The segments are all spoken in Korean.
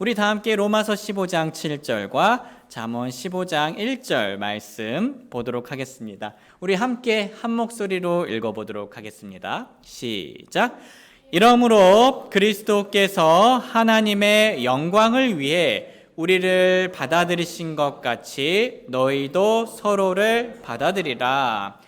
우리 다 함께 로마서 15장 7절과 잠언 15장 1절 말씀 보도록 하겠습니다. 우리 함께 한 목소리로 읽어보도록 하겠습니다. 시작. 이러므로 그리스도께서 하나님의 영광을 위해 우리를 받아들이신 것 같이 너희도 서로를 받아들이라.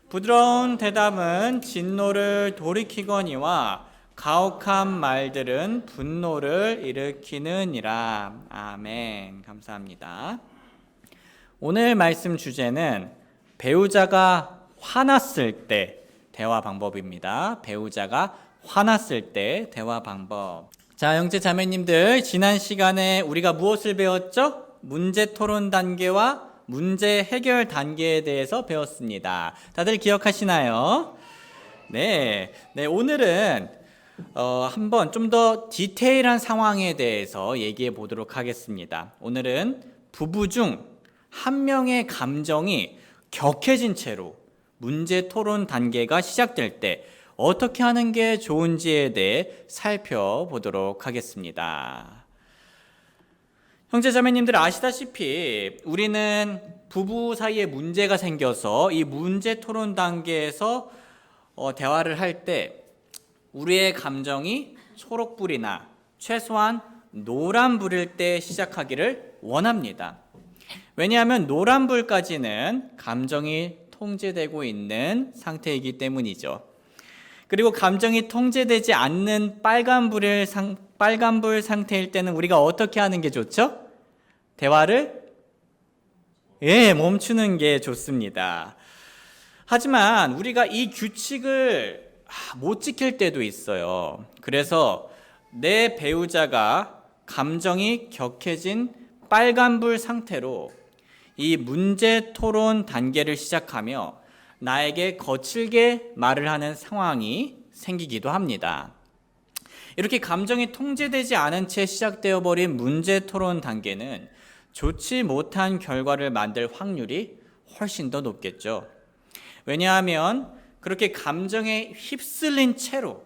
부드러운 대답은 진노를 돌이키거니와 가혹한 말들은 분노를 일으키느니라. 아멘. 감사합니다. 오늘 말씀 주제는 배우자가 화났을 때 대화 방법입니다. 배우자가 화났을 때 대화 방법. 자, 형제 자매님들, 지난 시간에 우리가 무엇을 배웠죠? 문제 토론 단계와 문제 해결 단계에 대해서 배웠습니다. 다들 기억하시나요? 네, 오늘은 한번 좀 더 디테일한 상황에 대해서 얘기해 보도록 하겠습니다. 오늘은 부부 중 한 명의 감정이 격해진 채로 문제 토론 단계가 시작될 때 어떻게 하는 게 좋은지에 대해 살펴보도록 하겠습니다. 형제자매님들 아시다시피 우리는 부부 사이에 문제가 생겨서 이 문제 토론 단계에서 대화를 할 때 우리의 감정이 초록불이나 최소한 노란불일 때 시작하기를 원합니다. 왜냐하면 노란불까지는 감정이 통제되고 있는 상태이기 때문이죠. 그리고 감정이 통제되지 않는 빨간불 상태일 때는 우리가 어떻게 하는 게 좋죠? 대화를 멈추는 게 좋습니다. 하지만 우리가 이 규칙을 못 지킬 때도 있어요. 그래서 내 배우자가 감정이 격해진 빨간불 상태로 이 문제 토론 단계를 시작하며 나에게 거칠게 말을 하는 상황이 생기기도 합니다. 이렇게 감정이 통제되지 않은 채 시작되어 버린 문제 토론 단계는 좋지 못한 결과를 만들 확률이 훨씬 더 높겠죠. 왜냐하면 그렇게 감정에 휩쓸린 채로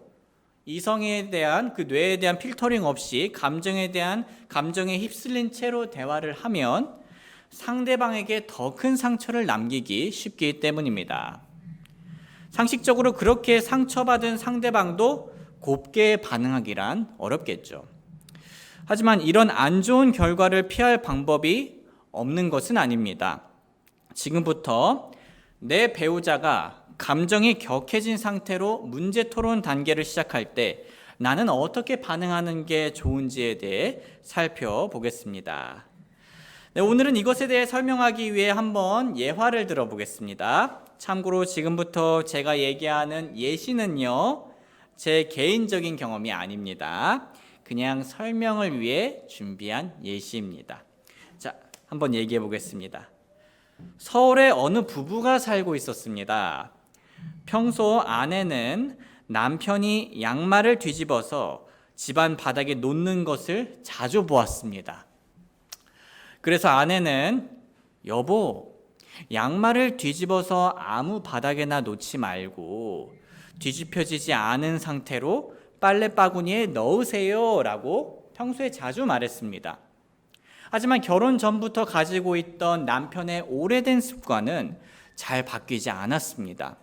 이성에 대한 그 뇌에 대한 필터링 없이 감정에 휩쓸린 채로 대화를 하면 상대방에게 더 큰 상처를 남기기 쉽기 때문입니다. 상식적으로 그렇게 상처받은 상대방도 곱게 반응하기란 어렵겠죠. 하지만 이런 안 좋은 결과를 피할 방법이 없는 것은 아닙니다. 지금부터 내 배우자가 감정이 격해진 상태로 문제 토론 단계를 시작할 때 나는 어떻게 반응하는 게 좋은지에 대해 살펴보겠습니다. 네, 오늘은 이것에 대해 설명하기 위해 한번 예화를 들어보겠습니다. 참고로 지금부터 제가 얘기하는 예시는요, 제 개인적인 경험이 아닙니다. 그냥 설명을 위해 준비한 예시입니다. 자, 한번 얘기해 보겠습니다. 서울에 어느 부부가 살고 있었습니다. 평소 아내는 남편이 양말을 뒤집어서 집안 바닥에 놓는 것을 자주 보았습니다. 그래서 아내는 여보, 양말을 뒤집어서 아무 바닥에나 놓지 말고 뒤집혀지지 않은 상태로 빨래 바구니에 넣으세요 라고 평소에 자주 말했습니다. 하지만 결혼 전부터 가지고 있던 남편의 오래된 습관은 잘 바뀌지 않았습니다.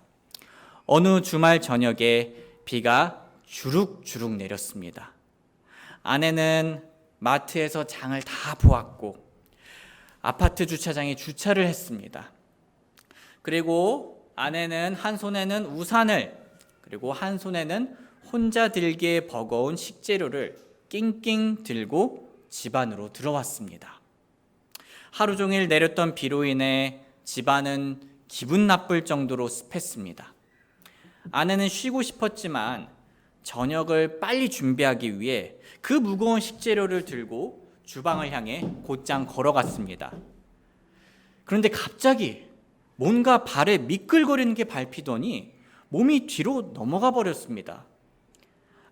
어느 주말 저녁에 비가 주룩주룩 내렸습니다. 아내는 마트에서 장을 다 보았고 아파트 주차장에 주차를 했습니다. 그리고 아내는 한 손에는 우산을, 그리고 한 손에는 혼자 들기에 버거운 식재료를 낑낑 들고 집 안으로 들어왔습니다. 하루 종일 내렸던 비로 인해 집안은 기분 나쁠 정도로 습했습니다. 아내는 쉬고 싶었지만 저녁을 빨리 준비하기 위해 그 무거운 식재료를 들고 주방을 향해 곧장 걸어갔습니다. 그런데 갑자기 뭔가 발에 미끌거리는 게 밟히더니 몸이 뒤로 넘어가 버렸습니다.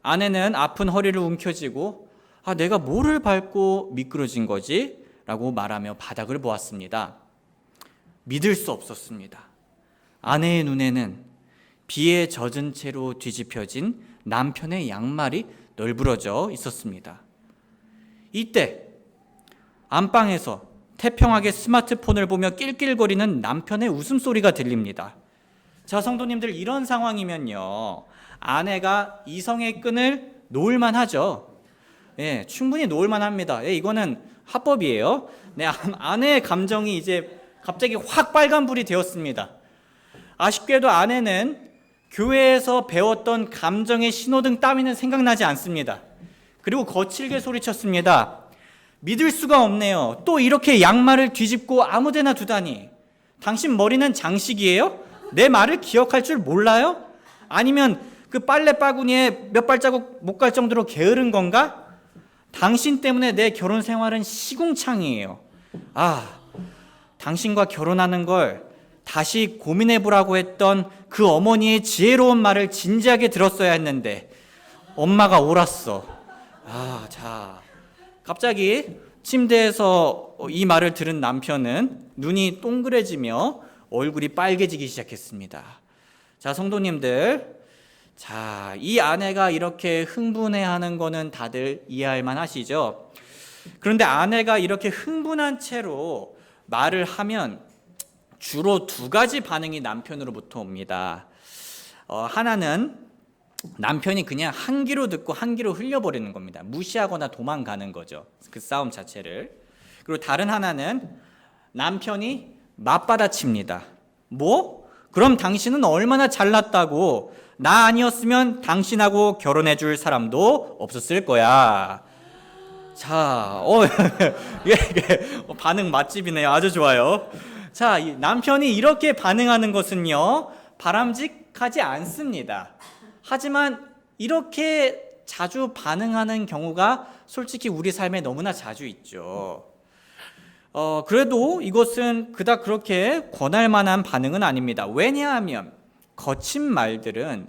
아내는 아픈 허리를 움켜쥐고 내가 뭐를 밟고 미끄러진 거지? 라고 말하며 바닥을 보았습니다. 믿을 수 없었습니다. 아내의 눈에는 비에 젖은 채로 뒤집혀진 남편의 양말이 널브러져 있었습니다. 이때 안방에서 태평하게 스마트폰을 보며 낄낄거리는 남편의 웃음소리가 들립니다. 자, 성도님들, 이런 상황이면요, 아내가 이성의 끈을 놓을만 하죠. 예, 충분히 놓을만 합니다. 예, 이거는 합법이에요. 네, 아내의 감정이 이제 갑자기 확 빨간불이 되었습니다. 아쉽게도 아내는 교회에서 배웠던 감정의 신호등 따위는 생각나지 않습니다. 그리고 거칠게 소리쳤습니다. 믿을 수가 없네요. 또 이렇게 양말을 뒤집고 아무데나 두다니. 당신 머리는 장식이에요? 내 말을 기억할 줄 몰라요? 아니면 그 빨래 바구니에 몇 발자국 못 갈 정도로 게으른 건가? 당신 때문에 내 결혼 생활은 시궁창이에요. 당신과 결혼하는 걸 다시 고민해보라고 했던 그 어머니의 지혜로운 말을 진지하게 들었어야 했는데 엄마가 옳았어. 자, 갑자기 침대에서 이 말을 들은 남편은 눈이 동그래지며 얼굴이 빨개지기 시작했습니다. 자, 성도님들, 자, 이 아내가 이렇게 흥분해하는 거는 다들 이해할 만하시죠? 그런데 아내가 이렇게 흥분한 채로 말을 하면 주로 두 가지 반응이 남편으로부터 옵니다. 하나는 남편이 그냥 한 귀로 듣고 한 귀로 흘려버리는 겁니다. 무시하거나 도망가는 거죠, 그 싸움 자체를. 그리고 다른 하나는 남편이 맞받아칩니다. 뭐? 그럼 당신은 얼마나 잘났다고, 나 아니었으면 당신하고 결혼해 줄 사람도 없었을 거야. 자, 반응 맛집이네요. 아주 좋아요. 자, 남편이 이렇게 반응하는 것은요, 바람직하지 않습니다. 하지만 이렇게 자주 반응하는 경우가 솔직히 우리 삶에 너무나 자주 있죠. 그래도 이것은 그닥 그렇게 권할 만한 반응은 아닙니다. 왜냐하면 거친 말들은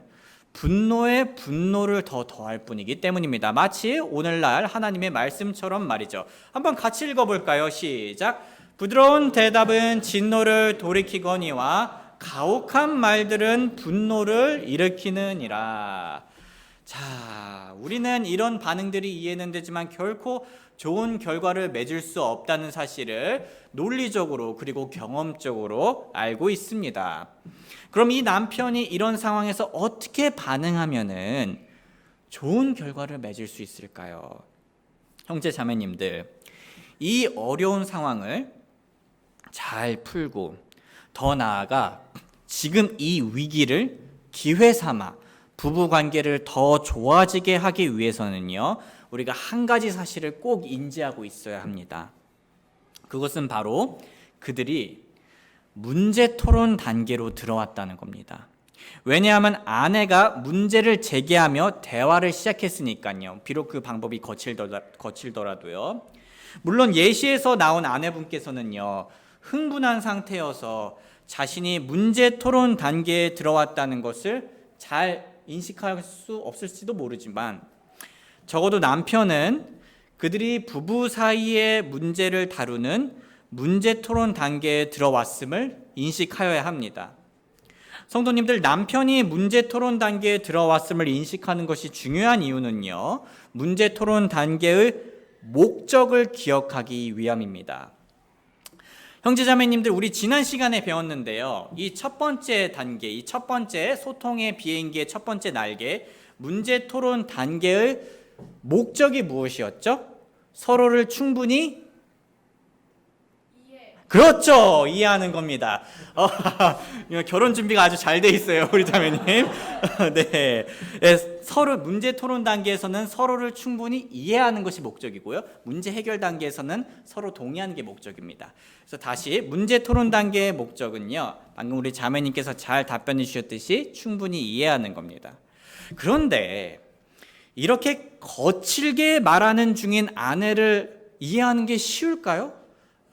분노에 분노를 더 더할 뿐이기 때문입니다. 마치 오늘날 하나님의 말씀처럼 말이죠. 한번 같이 읽어볼까요? 시작. 부드러운 대답은 진노를 돌이키거니와 가혹한 말들은 분노를 일으키느니라. 자, 우리는 이런 반응들이 이해는 되지만 결코 좋은 결과를 맺을 수 없다는 사실을 논리적으로 그리고 경험적으로 알고 있습니다. 그럼 이 남편이 이런 상황에서 어떻게 반응하면은 좋은 결과를 맺을 수 있을까요? 형제 자매님들, 이 어려운 상황을 잘 풀고 더 나아가 지금 이 위기를 기회 삼아 부부 관계를 더 좋아지게 하기 위해서는요, 우리가 한 가지 사실을 꼭 인지하고 있어야 합니다. 그것은 바로 그들이 문제 토론 단계로 들어왔다는 겁니다. 왜냐하면 아내가 문제를 제기하며 대화를 시작했으니까요. 비록 그 방법이 거칠더라도요. 물론 예시에서 나온 아내분께서는요, 흥분한 상태여서 자신이 문제 토론 단계에 들어왔다는 것을 잘 인식할 수 없을지도 모르지만, 적어도 남편은 그들이 부부 사이의 문제를 다루는 문제 토론 단계에 들어왔음을 인식하여야 합니다. 성도님들, 남편이 문제 토론 단계에 들어왔음을 인식하는 것이 중요한 이유는요, 문제 토론 단계의 목적을 기억하기 위함입니다. 형제자매님들, 우리 지난 시간에 배웠는데요, 이 첫 번째 단계, 이 첫 번째 소통의 비행기의 첫 번째 날개, 문제 토론 단계의 목적이 무엇이었죠? 서로를 충분히 그렇죠, 이해하는 겁니다. 결혼 준비가 아주 잘 돼 있어요, 우리 자매님. 네, 서로 문제 토론 단계에서는 서로를 충분히 이해하는 것이 목적이고요, 문제 해결 단계에서는 서로 동의하는 게 목적입니다. 그래서 다시 문제 토론 단계의 목적은요, 방금 우리 자매님께서 잘 답변해 주셨듯이 충분히 이해하는 겁니다. 그런데 이렇게 거칠게 말하는 중인 아내를 이해하는 게 쉬울까요?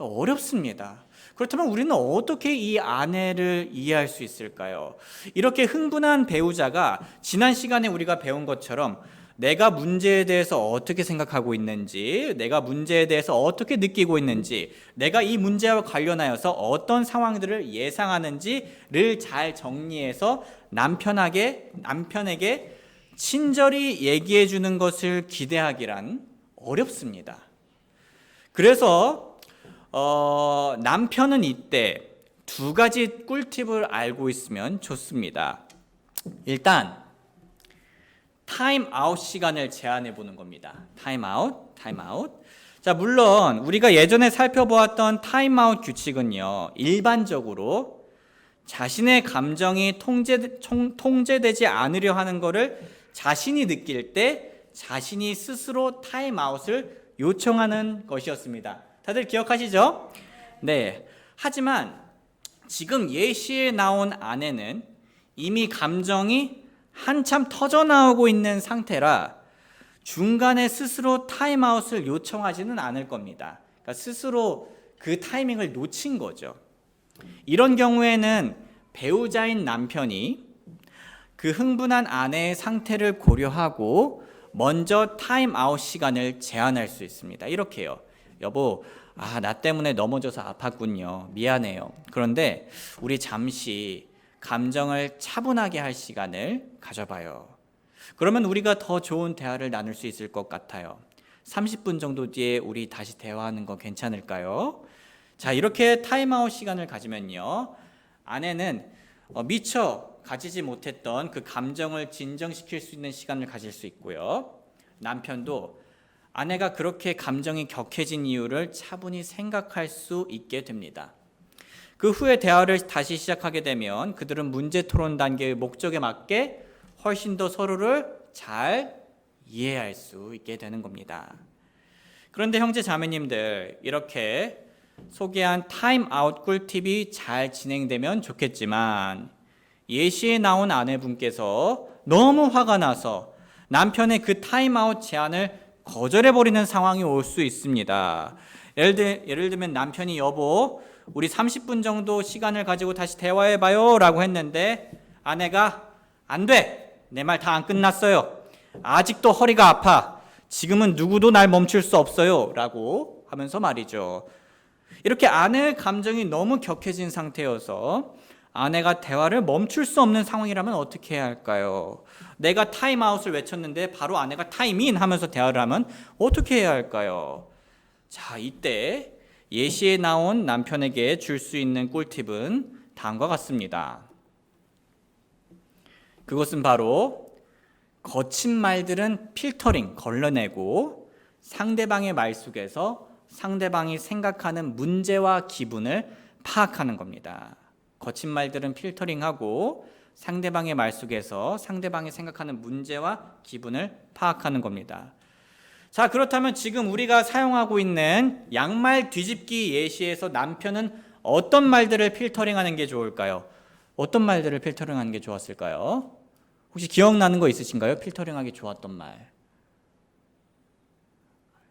어렵습니다. 그렇다면 우리는 어떻게 이 아내를 이해할 수 있을까요? 이렇게 흥분한 배우자가 지난 시간에 우리가 배운 것처럼 내가 문제에 대해서 어떻게 생각하고 있는지, 내가 문제에 대해서 어떻게 느끼고 있는지, 내가 이 문제와 관련하여서 어떤 상황들을 예상하는지를 잘 정리해서 남편에게 친절히 얘기해 주는 것을 기대하기란 어렵습니다. 그래서 남편은 이때 두 가지 꿀팁을 알고 있으면 좋습니다. 일단 타임아웃 시간을 제한해 보는 겁니다. 타임아웃. 자, 물론 우리가 예전에 살펴보았던 타임아웃 규칙은요, 일반적으로 자신의 감정이 통제되지 않으려 하는 것을 자신이 느낄 때 자신이 스스로 타임아웃을 요청하는 것이었습니다. 다들 기억하시죠? 네. 하지만 지금 예시에 나온 아내는 이미 감정이 한참 터져나오고 있는 상태라 중간에 스스로 타임아웃을 요청하지는 않을 겁니다. 그러니까 스스로 그 타이밍을 놓친 거죠. 이런 경우에는 배우자인 남편이 그 흥분한 아내의 상태를 고려하고 먼저 타임아웃 시간을 제한할 수 있습니다. 이렇게요. 여보, 나 때문에 넘어져서 아팠군요. 미안해요. 그런데 우리 잠시 감정을 차분하게 할 시간을 가져봐요. 그러면 우리가 더 좋은 대화를 나눌 수 있을 것 같아요. 30분 정도 뒤에 우리 다시 대화하는 거 괜찮을까요? 자, 이렇게 타임아웃 시간을 가지면요, 아내는 미처 가지지 못했던 그 감정을 진정시킬 수 있는 시간을 가질 수 있고요, 남편도 아내가 그렇게 감정이 격해진 이유를 차분히 생각할 수 있게 됩니다. 그 후에 대화를 다시 시작하게 되면 그들은 문제 토론 단계의 목적에 맞게 훨씬 더 서로를 잘 이해할 수 있게 되는 겁니다. 그런데 형제 자매님들, 이렇게 소개한 타임아웃 꿀팁이 잘 진행되면 좋겠지만 예시에 나온 아내분께서 너무 화가 나서 남편의 그 타임아웃 제안을 거절해버리는 상황이 올 수 있습니다. 예를 들면 남편이 여보, 우리 30분 정도 시간을 가지고 다시 대화해봐요 라고 했는데 아내가 안 돼, 내 말 다 안 끝났어요, 아직도 허리가 아파, 지금은 누구도 날 멈출 수 없어요 라고 하면서 말이죠. 이렇게 아내의 감정이 너무 격해진 상태여서 아내가 대화를 멈출 수 없는 상황이라면 어떻게 해야 할까요? 내가 타임아웃을 외쳤는데 바로 아내가 타임인 하면서 대화를 하면 어떻게 해야 할까요? 자, 이때 예시에 나온 남편에게 줄 수 있는 꿀팁은 다음과 같습니다. 그것은 바로 거친 말들은 필터링, 걸러내고 상대방의 말 속에서 상대방이 생각하는 문제와 기분을 파악하는 겁니다. 거친 말들은 필터링하고 상대방의 말 속에서 상대방이 생각하는 문제와 기분을 파악하는 겁니다. 자, 그렇다면 지금 우리가 사용하고 있는 양말 뒤집기 예시에서 남편은 어떤 말들을 필터링하는 게 좋을까요? 어떤 말들을 필터링하는 게 좋았을까요? 혹시 기억나는 거 있으신가요? 필터링하기 좋았던 말.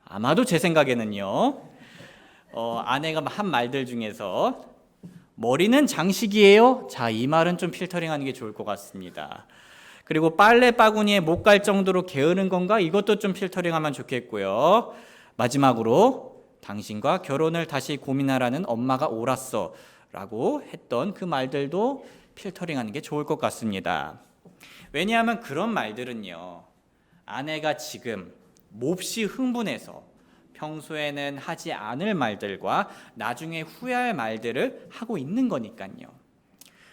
아마도 제 생각에는요, 아내가 한 말들 중에서 머리는 장식이에요? 자, 이 말은 좀 필터링하는 게 좋을 것 같습니다. 그리고 빨래 바구니에 못 갈 정도로 게으른 건가? 이것도 좀 필터링하면 좋겠고요. 마지막으로 당신과 결혼을 다시 고민하라는 엄마가 옳았어 라고 했던 그 말들도 필터링하는 게 좋을 것 같습니다. 왜냐하면 그런 말들은요, 아내가 지금 몹시 흥분해서 평소에는 하지 않을 말들과 나중에 후회할 말들을 하고 있는 거니까요.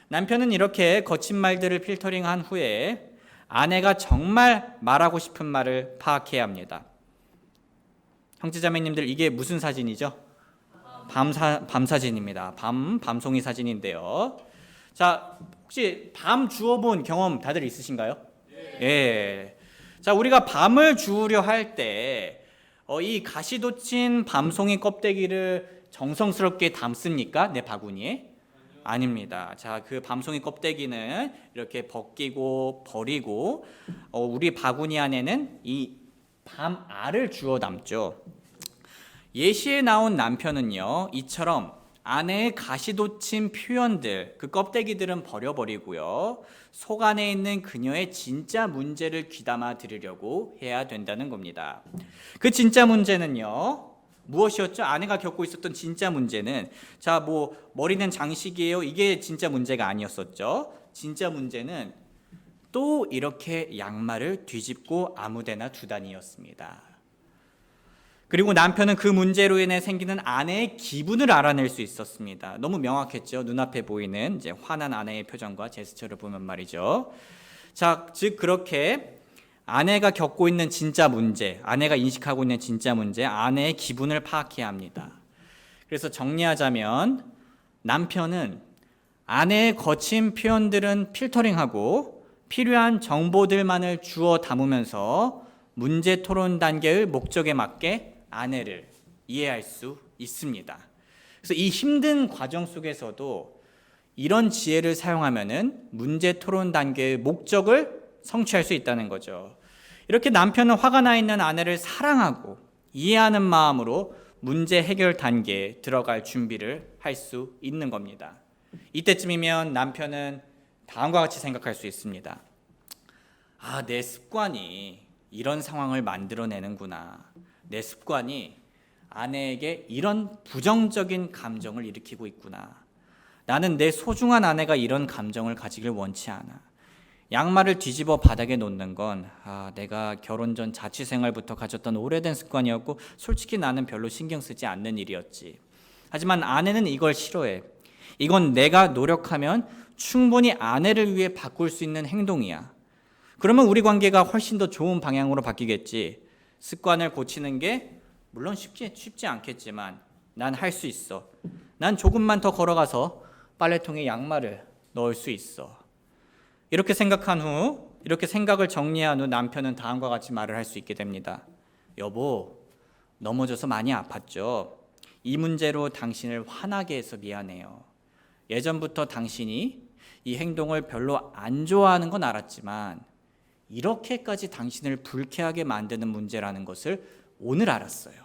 남편은 이렇게 거친 말들을 필터링한 후에 아내가 정말 말하고 싶은 말을 파악해야 합니다. 형제자매님들, 이게 무슨 사진이죠? 밤 사진입니다. 밤송이 사진인데요. 자, 혹시 밤 주워본 경험 다들 있으신가요? 예. 자, 우리가 밤을 주우려 할 때 이 가시 돋친 밤송이 껍데기를 정성스럽게 담습니까? 내 바구니에? 아닙니다. 자, 그 밤송이 껍데기는 이렇게 벗기고 버리고 우리 바구니 안에는 이 밤알을 주워 담죠. 예시에 나온 남편은요, 이처럼 아내의 가시 돋친 표현들, 그 껍데기들은 버려버리고요, 속 안에 있는 그녀의 진짜 문제를 귀담아 들으려고 해야 된다는 겁니다. 그 진짜 문제는요, 무엇이었죠? 아내가 겪고 있었던 진짜 문제는, 자, 머리는 장식이에요, 이게 진짜 문제가 아니었었죠. 진짜 문제는 또 이렇게 양말을 뒤집고 아무데나 두다니였습니다. 그리고 남편은 그 문제로 인해 생기는 아내의 기분을 알아낼 수 있었습니다. 너무 명확했죠. 눈앞에 보이는 이제 화난 아내의 표정과 제스처를 보면 말이죠. 자, 즉 그렇게 아내가 겪고 있는 진짜 문제, 아내가 인식하고 있는 진짜 문제, 아내의 기분을 파악해야 합니다. 그래서 정리하자면 남편은 아내의 거친 표현들은 필터링하고 필요한 정보들만을 주워 담으면서 문제 토론 단계의 목적에 맞게 아내를 이해할 수 있습니다. 그래서 이 힘든 과정 속에서도 이런 지혜를 사용하면은 문제 토론 단계의 목적을 성취할 수 있다는 거죠. 이렇게 남편은 화가 나 있는 아내를 사랑하고 이해하는 마음으로 문제 해결 단계에 들어갈 준비를 할 수 있는 겁니다. 이때쯤이면 남편은 다음과 같이 생각할 수 있습니다. 아, 내 습관이 이런 상황을 만들어내는구나. 내 습관이 아내에게 이런 부정적인 감정을 일으키고 있구나. 나는 내 소중한 아내가 이런 감정을 가지길 원치 않아. 양말을 뒤집어 바닥에 놓는 건 내가 결혼 전 자취생활부터 가졌던 오래된 습관이었고 솔직히 나는 별로 신경 쓰지 않는 일이었지. 하지만 아내는 이걸 싫어해. 이건 내가 노력하면 충분히 아내를 위해 바꿀 수 있는 행동이야. 그러면 우리 관계가 훨씬 더 좋은 방향으로 바뀌겠지. 습관을 고치는 게 물론 쉽지 않겠지만 난 할 수 있어. 난 조금만 더 걸어가서 빨래통에 양말을 넣을 수 있어. 이렇게 생각을 정리한 후 남편은 다음과 같이 말을 할 수 있게 됩니다. 여보, 넘어져서 많이 아팠죠? 이 문제로 당신을 화나게 해서 미안해요. 예전부터 당신이 이 행동을 별로 안 좋아하는 건 알았지만 이렇게까지 당신을 불쾌하게 만드는 문제라는 것을 오늘 알았어요.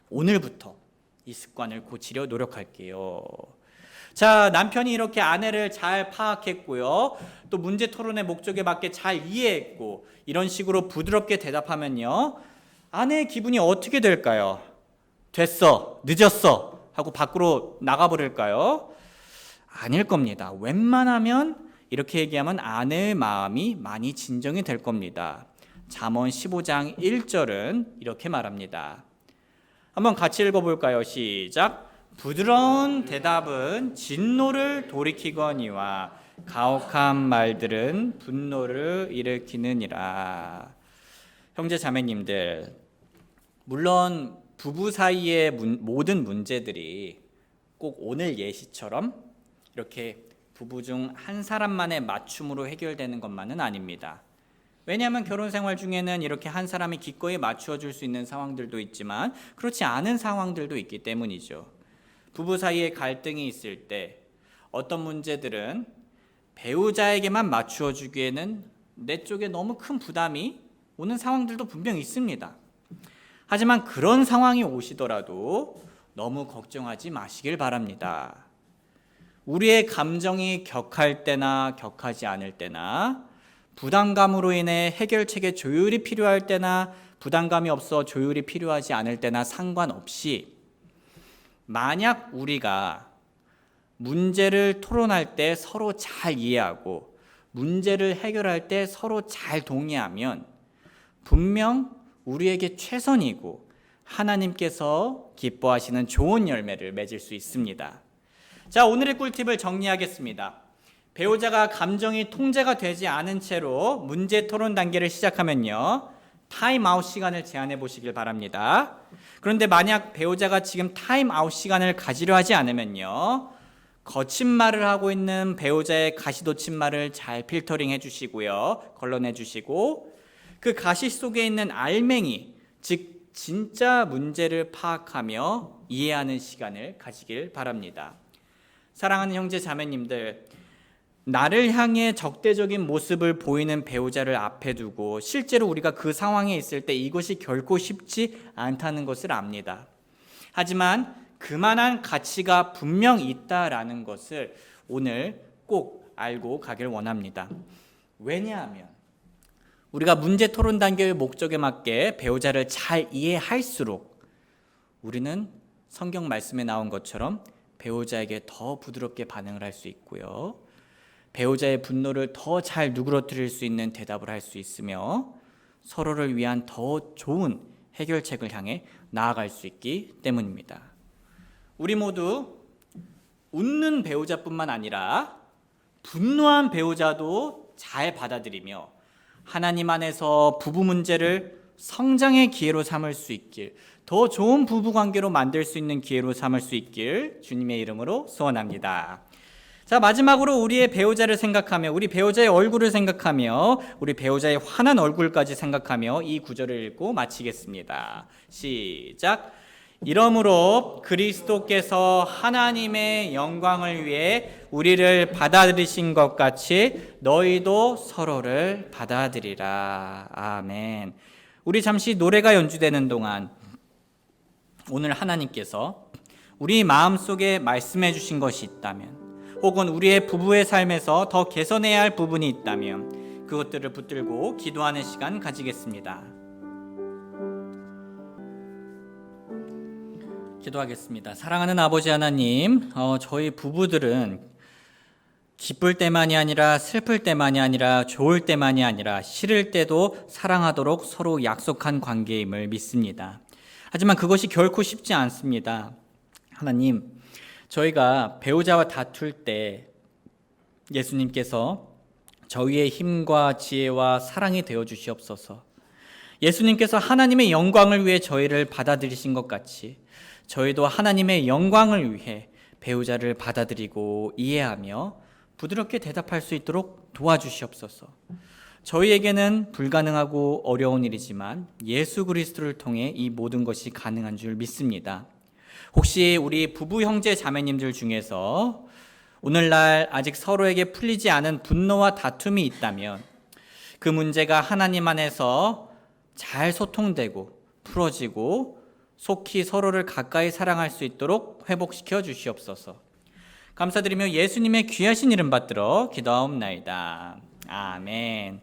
오늘부터 이 습관을 고치려 노력할게요. 자, 남편이 이렇게 아내를 잘 파악했고요. 또 문제 토론의 목적에 맞게 잘 이해했고 이런 식으로 부드럽게 대답하면요. 아내의 기분이 어떻게 될까요? 됐어, 늦었어 하고 밖으로 나가버릴까요? 아닐 겁니다. 웬만하면 이렇게 얘기하면 아내의 마음이 많이 진정이 될 겁니다. 잠언 15장 1절은 이렇게 말합니다. 한번 같이 읽어볼까요? 시작. 부드러운 대답은 진노를 돌이키거니와 가혹한 말들은 분노를 일으키느니라. 형제 자매님들, 물론 부부 사이의 모든 문제들이 꼭 오늘 예시처럼 이렇게 부부 중 한 사람만의 맞춤으로 해결되는 것만은 아닙니다. 왜냐하면 결혼 생활 중에는 이렇게 한 사람이 기꺼이 맞추어 줄 수 있는 상황들도 있지만 그렇지 않은 상황들도 있기 때문이죠. 부부 사이에 갈등이 있을 때 어떤 문제들은 배우자에게만 맞추어 주기에는 내 쪽에 너무 큰 부담이 오는 상황들도 분명히 있습니다. 하지만 그런 상황이 오시더라도 너무 걱정하지 마시길 바랍니다. 우리의 감정이 격할 때나 격하지 않을 때나 부담감으로 인해 해결책에 조율이 필요할 때나 부담감이 없어 조율이 필요하지 않을 때나 상관없이 만약 우리가 문제를 토론할 때 서로 잘 이해하고 문제를 해결할 때 서로 잘 동의하면 분명 우리에게 최선이고 하나님께서 기뻐하시는 좋은 열매를 맺을 수 있습니다. 자, 오늘의 꿀팁을 정리하겠습니다. 배우자가 감정이 통제가 되지 않은 채로 문제 토론 단계를 시작하면요, 타임아웃 시간을 제한해 보시길 바랍니다. 그런데 만약 배우자가 지금 타임아웃 시간을 가지려 하지 않으면요, 거친 말을 하고 있는 배우자의 가시돋친 말을 잘 필터링 해주시고요, 걸러내 주시고 그 가시 속에 있는 알맹이, 즉 진짜 문제를 파악하며 이해하는 시간을 가지길 바랍니다. 사랑하는 형제 자매님들, 나를 향해 적대적인 모습을 보이는 배우자를 앞에 두고 실제로 우리가 그 상황에 있을 때 이것이 결코 쉽지 않다는 것을 압니다. 하지만 그만한 가치가 분명 있다라는 것을 오늘 꼭 알고 가길 원합니다. 왜냐하면 우리가 문제 토론 단계의 목적에 맞게 배우자를 잘 이해할수록 우리는 성경 말씀에 나온 것처럼 배우자에게 더 부드럽게 반응을 할 수 있고요, 배우자의 분노를 더 잘 누그러뜨릴 수 있는 대답을 할 수 있으며 서로를 위한 더 좋은 해결책을 향해 나아갈 수 있기 때문입니다. 우리 모두 웃는 배우자뿐만 아니라 분노한 배우자도 잘 받아들이며 하나님 안에서 부부 문제를 성장의 기회로 삼을 수 있길, 더 좋은 부부 관계로 만들 수 있는 기회로 삼을 수 있길 주님의 이름으로 소원합니다. 자, 마지막으로 우리의 배우자를 생각하며, 우리 배우자의 얼굴을 생각하며, 우리 배우자의 환한 얼굴까지 생각하며 이 구절을 읽고 마치겠습니다. 시작. 이러므로 그리스도께서 하나님의 영광을 위해 우리를 받아들이신 것 같이 너희도 서로를 받아들이라. 아멘. 우리 잠시 노래가 연주되는 동안 오늘 하나님께서 우리 마음속에 말씀해 주신 것이 있다면, 혹은 우리의 부부의 삶에서 더 개선해야 할 부분이 있다면 그것들을 붙들고 기도하는 시간 가지겠습니다. 기도하겠습니다. 사랑하는 아버지 하나님, 저희 부부들은 기쁠 때만이 아니라 슬플 때만이 아니라 좋을 때만이 아니라 싫을 때도 사랑하도록 서로 약속한 관계임을 믿습니다. 하지만 그것이 결코 쉽지 않습니다. 하나님, 저희가 배우자와 다툴 때 예수님께서 저희의 힘과 지혜와 사랑이 되어 주시옵소서. 예수님께서 하나님의 영광을 위해 저희를 받아들이신 것 같이 저희도 하나님의 영광을 위해 배우자를 받아들이고 이해하며 부드럽게 대답할 수 있도록 도와주시옵소서. 저희에게는 불가능하고 어려운 일이지만 예수 그리스도를 통해 이 모든 것이 가능한 줄 믿습니다. 혹시 우리 부부 형제 자매님들 중에서 오늘날 아직 서로에게 풀리지 않은 분노와 다툼이 있다면 그 문제가 하나님 안에서 잘 소통되고 풀어지고 속히 서로를 가까이 사랑할 수 있도록 회복시켜 주시옵소서. 감사드리며 예수님의 귀하신 이름 받들어 기도하옵나이다. 아멘.